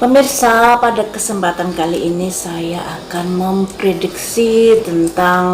Pemirsa, pada kesempatan kali ini saya akan memprediksi tentang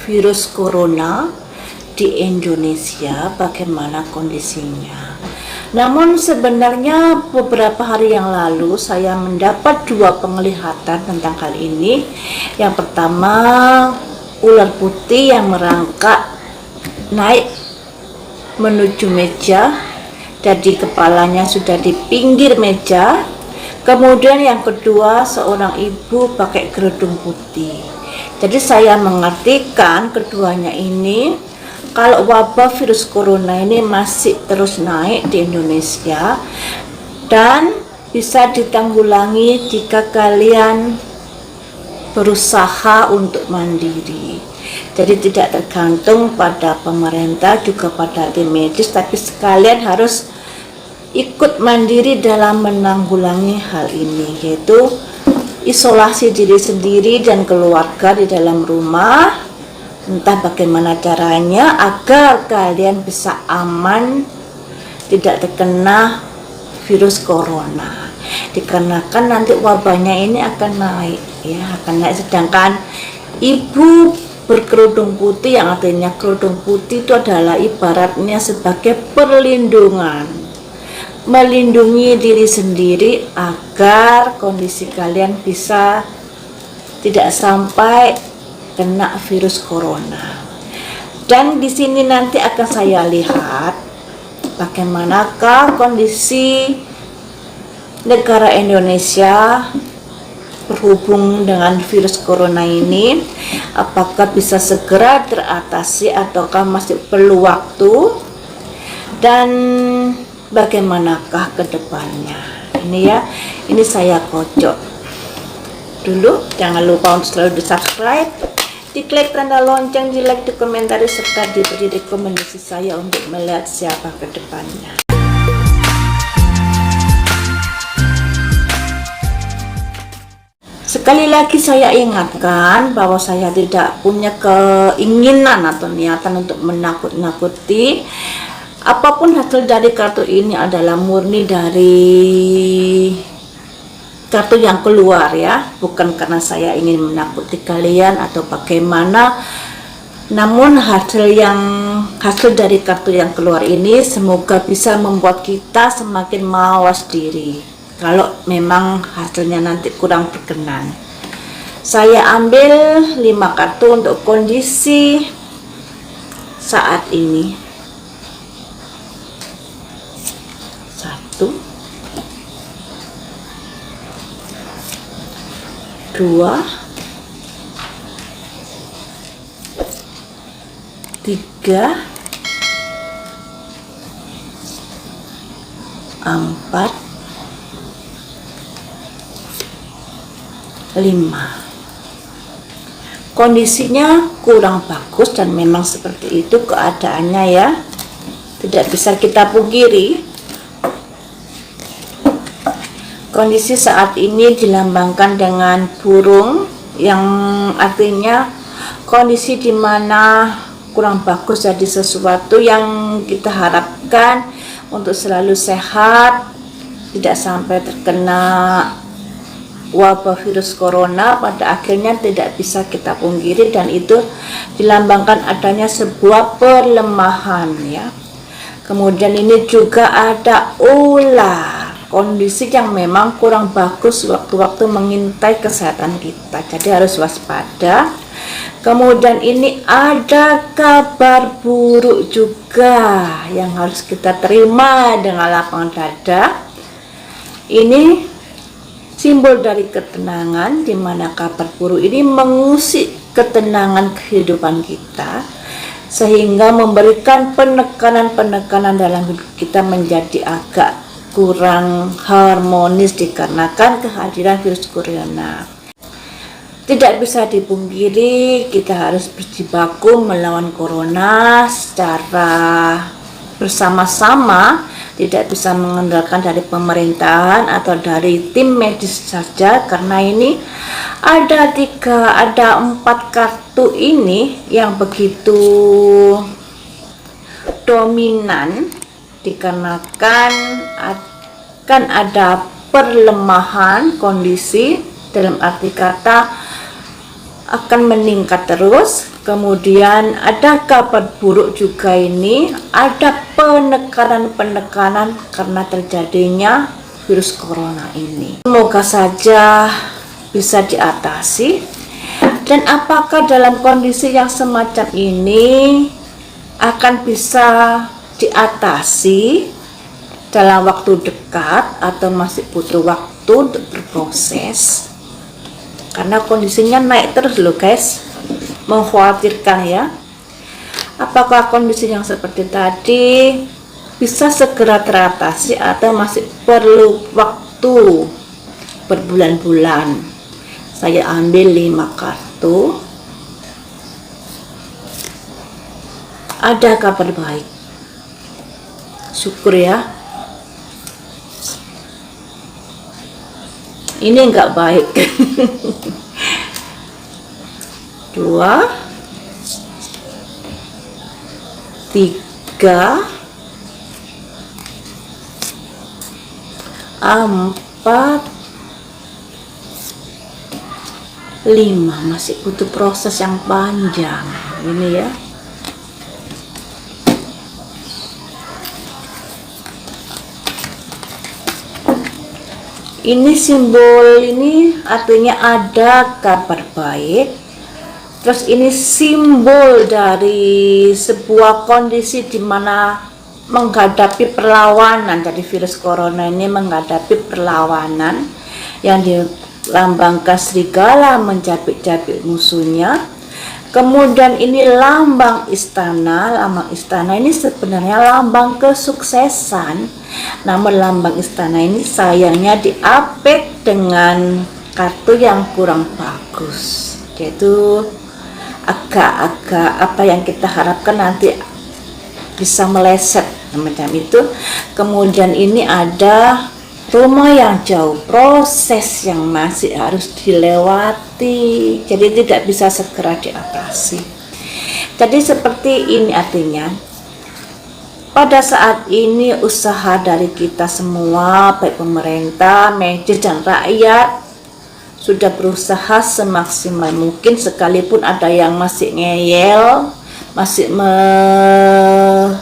virus corona di Indonesia, bagaimana kondisinya. Namun sebenarnya beberapa hari yang lalu saya mendapat dua penglihatan tentang hal ini. Yang pertama, ular putih yang merangkak naik menuju meja, jadi kepalanya sudah di pinggir meja. Kemudian yang kedua, seorang ibu pakai kerudung putih. Jadi saya mengartikan keduanya ini, kalau wabah virus corona ini masih terus naik di Indonesia dan bisa ditanggulangi jika kalian berusaha untuk mandiri. Jadi tidak tergantung pada pemerintah, juga pada tim medis, tapi sekalian harus ikut mandiri dalam menanggulangi hal ini, yaitu isolasi diri sendiri dan keluarga di dalam rumah. Entah bagaimana caranya agar kalian bisa aman tidak terkena virus corona, dikarenakan nanti wabahnya ini akan naik, sedangkan ibu berkerudung putih, yang artinya kerudung putih itu adalah ibaratnya sebagai perlindungan, melindungi diri sendiri agar kondisi kalian bisa tidak sampai kena virus corona. Dan di sini nanti akan saya lihat bagaimanakah kondisi negara Indonesia berhubung dengan virus corona ini, apakah bisa segera teratasi ataukah masih perlu waktu, dan bagaimanakah ke depannya. Ini saya kocok dulu. Jangan lupa untuk selalu di subscribe, diklik tanda lonceng, di like, di komentari, serta diberi rekomendasi saya untuk melihat siapa ke depannya. Sekali lagi saya ingatkan bahwa saya tidak punya keinginan atau niatan untuk menakut-nakuti. Apapun hasil dari kartu ini adalah murni dari kartu yang keluar, ya, bukan karena saya ingin menakuti kalian atau bagaimana. Namun hasil dari kartu yang keluar ini semoga bisa membuat kita semakin mawas diri kalau memang hasilnya nanti kurang berkenan. Saya ambil 5 kartu untuk kondisi saat ini. 1, 2, 3, 4, 5. Kondisinya kurang bagus dan memang seperti itu keadaannya, ya. Tidak bisa kita pungkiri. Kondisi saat ini dilambangkan dengan burung, yang artinya kondisi di mana kurang bagus, jadi sesuatu yang kita harapkan untuk selalu sehat, tidak sampai terkena wabah virus corona, pada akhirnya tidak bisa kita pungkiri, dan itu dilambangkan adanya sebuah perlemahan, ya. Kemudian ini juga ada ular, kondisi yang memang kurang bagus, waktu-waktu mengintai kesehatan kita, jadi harus waspada. Kemudian ini ada kabar buruk juga yang harus kita terima dengan lapang dada. Ini simbol dari ketenangan, di mana kabar buruk ini mengusik ketenangan kehidupan kita, sehingga memberikan penekanan-penekanan dalam hidup kita menjadi agak kurang harmonis dikarenakan kehadiran virus corona. Tidak bisa dipungkiri, kita harus berjibaku melawan corona secara bersama-sama. Tidak bisa mengandalkan dari pemerintahan atau dari tim medis saja, karena ini ada 4 kartu ini yang begitu dominan, dikarenakan akan ada perlemahan kondisi, dalam arti kata akan meningkat terus. Kemudian ada kabar buruk juga, ini ada penekanan karena terjadinya virus corona ini. Semoga saja bisa diatasi. Dan apakah dalam kondisi yang semacam ini akan bisa diatasi dalam waktu dekat atau masih butuh waktu untuk berproses? Karena kondisinya naik terus loh guys, mengkhawatirkan ya. Apakah kondisi yang seperti tadi bisa segera teratasi atau masih perlu waktu berbulan-bulan? Saya ambil 5 kartu. Ada kabar baik, syukur ya. Ini enggak baik. 2, 3, 4, 5. Masih butuh proses yang panjang ini ya. Ini simbol ini artinya ada kabar baik. Terus ini simbol dari sebuah kondisi di mana menghadapi perlawanan. Jadi virus corona ini menghadapi perlawanan yang dilambangkan serigala mencapik-capik musuhnya. Kemudian ini lambang istana. Lambang istana ini sebenarnya lambang kesuksesan. Namun lambang istana ini sayangnya diapit dengan kartu yang kurang bagus, yaitu agak-agak apa yang kita harapkan nanti bisa meleset macam itu. Kemudian ini ada rumah yang jauh, proses yang masih harus dilewati, jadi tidak bisa segera diatasi. Jadi seperti ini artinya, pada saat ini usaha dari kita semua, baik pemerintah, medis dan rakyat, sudah berusaha semaksimal mungkin, sekalipun ada yang masih ngeyel, masih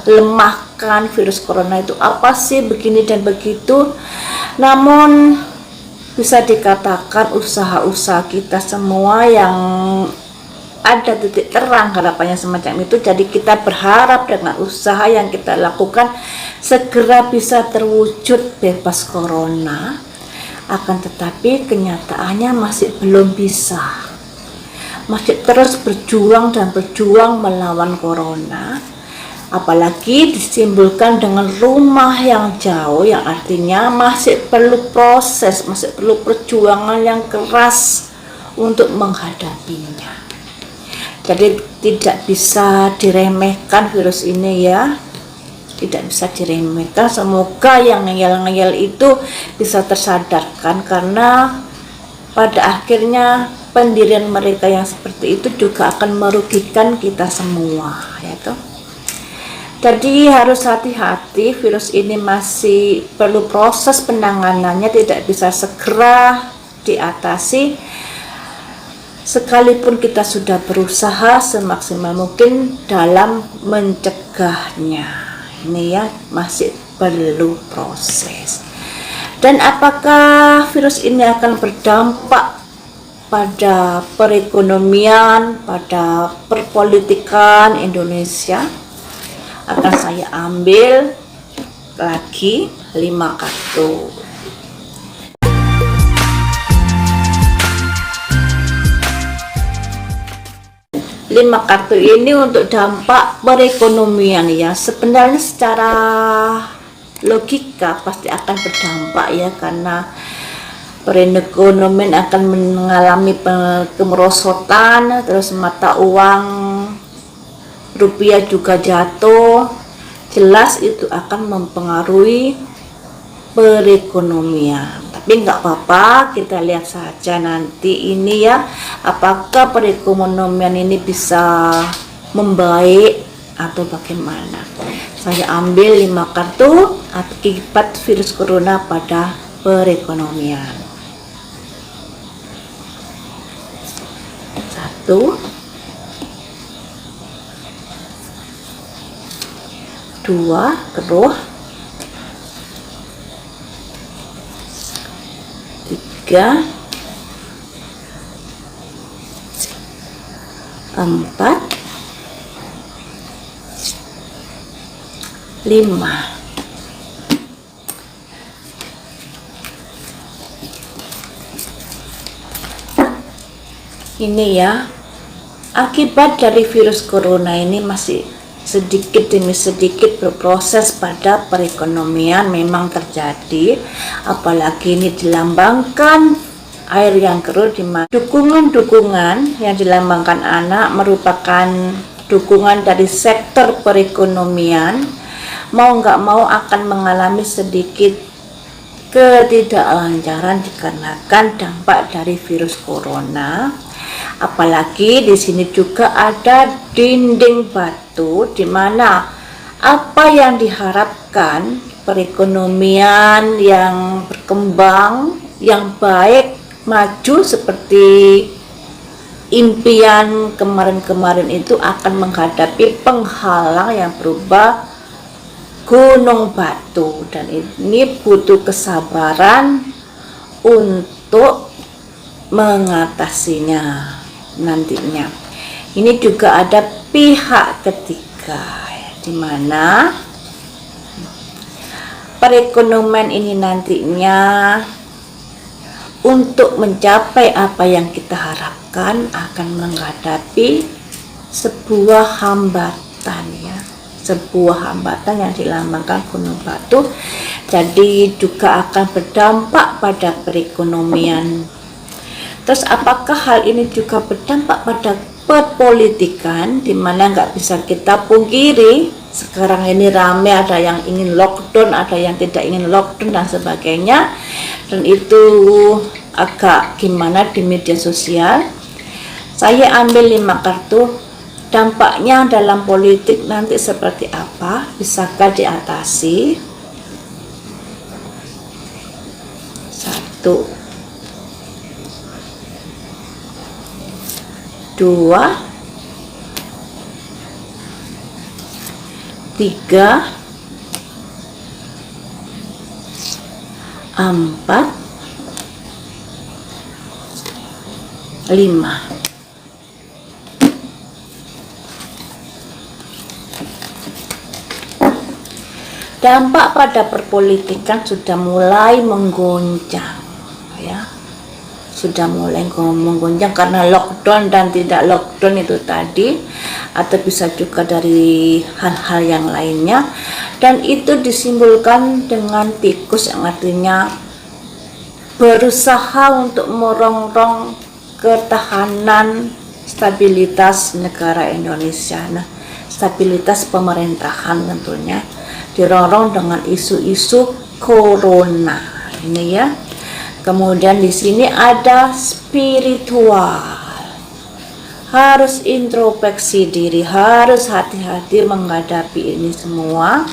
melemahkan virus corona itu apa sih, begini dan begitu. Namun bisa dikatakan usaha-usaha kita semua yang ada titik terang, harapannya semacam itu. Jadi kita berharap dengan usaha yang kita lakukan segera bisa terwujud bebas corona. Akan tetapi kenyataannya masih belum bisa, masih terus berjuang dan berjuang melawan corona. Apalagi disimbolkan dengan rumah yang jauh, yang artinya masih perlu proses, masih perlu perjuangan yang keras untuk menghadapinya. Jadi tidak bisa diremehkan virus ini ya, tidak bisa diremehkan. Semoga yang ngeyel-ngeyel itu bisa tersadarkan, karena pada akhirnya pendirian mereka yang seperti itu juga akan merugikan kita semua, ya toh. Jadi harus hati-hati, virus ini masih perlu proses penanganannya, tidak bisa segera diatasi. Sekalipun kita sudah berusaha semaksimal mungkin dalam mencegahnya, ini ya masih perlu proses. Dan apakah virus ini akan berdampak pada perekonomian, pada perpolitikan Indonesia? Akan saya ambil lagi 5 kartu. Lima kartu ini untuk dampak perekonomian ya. Sebenarnya secara logika pasti akan berdampak ya, karena perekonomian akan mengalami kemerosotan, terus mata uang rupiah juga jatuh, jelas itu akan mempengaruhi perekonomian. Tapi nggak apa-apa, kita lihat saja nanti ini ya, apakah perekonomian ini bisa membaik atau bagaimana. Saya ambil 5 kartu akibat virus corona pada perekonomian. 1, 2, keruh, 3, 4, 5. Ini ya, akibat dari virus corona ini masih sedikit demi sedikit berproses pada perekonomian memang terjadi, apalagi ini dilambangkan air yang keruh, di mana dukungan-dukungan yang dilambangkan anak merupakan dukungan dari sektor perekonomian, mau nggak mau akan mengalami sedikit ketidaklancaran dikarenakan dampak dari virus corona. Apalagi di sini juga ada dinding batu, di mana apa yang diharapkan perekonomian yang berkembang, yang baik, maju seperti impian kemarin-kemarin itu akan menghadapi penghalang yang berupa gunung batu, dan ini butuh kesabaran untuk mengatasinya nantinya. Ini juga ada pihak ketiga, di mana perekonomian ini nantinya untuk mencapai apa yang kita harapkan akan menghadapi sebuah hambatan ya, sebuah hambatan yang dilambangkan gunung batu. Jadi juga akan berdampak pada perekonomian. Terus apakah hal ini juga berdampak pada perpolitikan, di mana nggak bisa kita pungkiri sekarang ini ramai, ada yang ingin lockdown, ada yang tidak ingin lockdown dan sebagainya, dan itu agak gimana di media sosial. Saya ambil 5 kartu, dampaknya dalam politik nanti seperti apa, bisakah diatasi? 1, 2, 3, 4, 5. Dampak pada perpolitikan sudah mulai menggoncang ya, sudah mulai menggoncang karena lockdown dan tidak lockdown itu tadi, atau bisa juga dari hal-hal yang lainnya, dan itu disimbolkan dengan tikus yang artinya berusaha untuk merongrong ketahanan stabilitas negara Indonesia. Nah, stabilitas pemerintahan tentunya dirongrong dengan isu-isu corona ini ya. Kemudian di sini ada spiritual, harus introspeksi diri, harus hati-hati menghadapi ini semua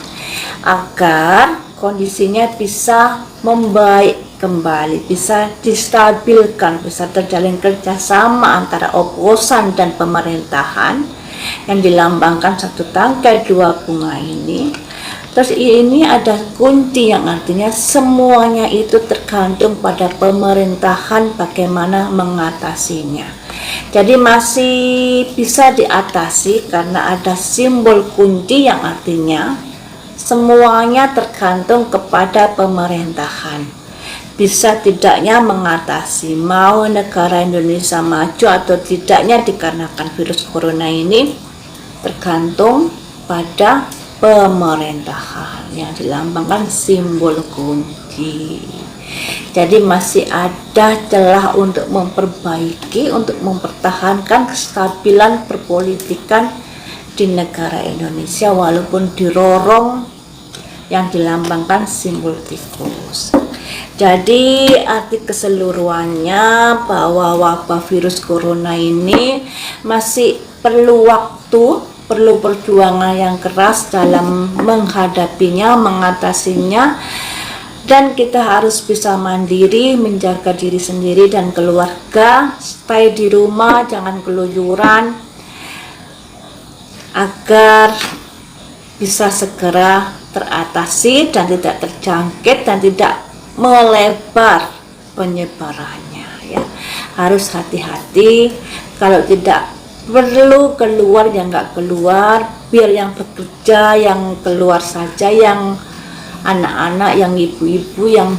agar kondisinya bisa membaik kembali, bisa distabilkan, bisa terjalin kerjasama antara oposan dan pemerintahan yang dilambangkan 1 tangkai 2 bunga ini. Terus ini ada kunci yang artinya semuanya itu tergantung pada pemerintahan bagaimana mengatasinya. Jadi masih bisa diatasi karena ada simbol kunci yang artinya semuanya tergantung kepada pemerintahan. Bisa tidaknya mengatasi, mau negara Indonesia maju atau tidaknya dikarenakan virus corona ini tergantung pada pemerintahan yang dilambangkan simbol kunci. Jadi masih ada celah untuk memperbaiki, untuk mempertahankan kestabilan perpolitikan di negara Indonesia walaupun dirorong yang dilambangkan simbol tikus. Jadi arti keseluruhannya bahwa wabah virus corona ini masih perlu waktu, perlu perjuangan yang keras dalam menghadapinya, mengatasinya, Dan kita harus bisa mandiri, menjaga diri sendiri dan keluarga, stay di rumah, jangan keluyuran, agar bisa segera teratasi dan tidak terjangkit dan tidak melebar penyebarannya ya. Harus hati-hati, kalau tidak perlu keluar ya nggak keluar, biar yang bekerja yang keluar saja, yang anak-anak, yang ibu-ibu yang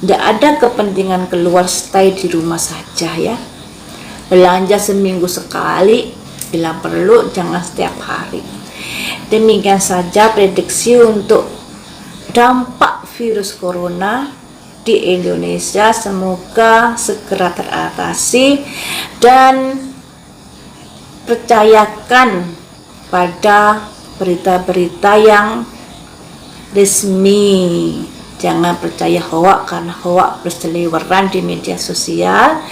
tidak ada kepentingan keluar, stay di rumah saja ya. Belanja seminggu sekali bila perlu, jangan setiap hari. Demikian saja prediksi untuk dampak virus corona di Indonesia, semoga segera teratasi dan percayakan pada berita-berita yang resmi. Jangan percaya hoak, karena hoak berseliweran di media sosial.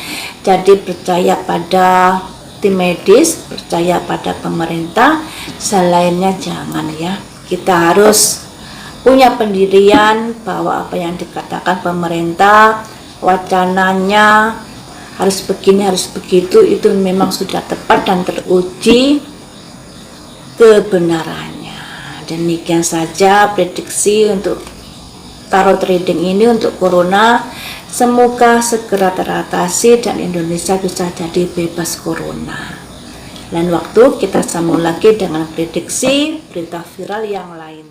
Jadi percaya pada tim medis, percaya pada pemerintah, selainnya jangan ya. Kita harus punya pendirian bahwa apa yang dikatakan pemerintah, wacananya harus begini, harus begitu, itu memang sudah tepat dan teruji kebenarannya. Demikian saja prediksi untuk tarot reading ini untuk corona. Semoga segera teratasi dan Indonesia bisa jadi bebas corona. Lain waktu kita sambung lagi dengan prediksi berita viral yang lain.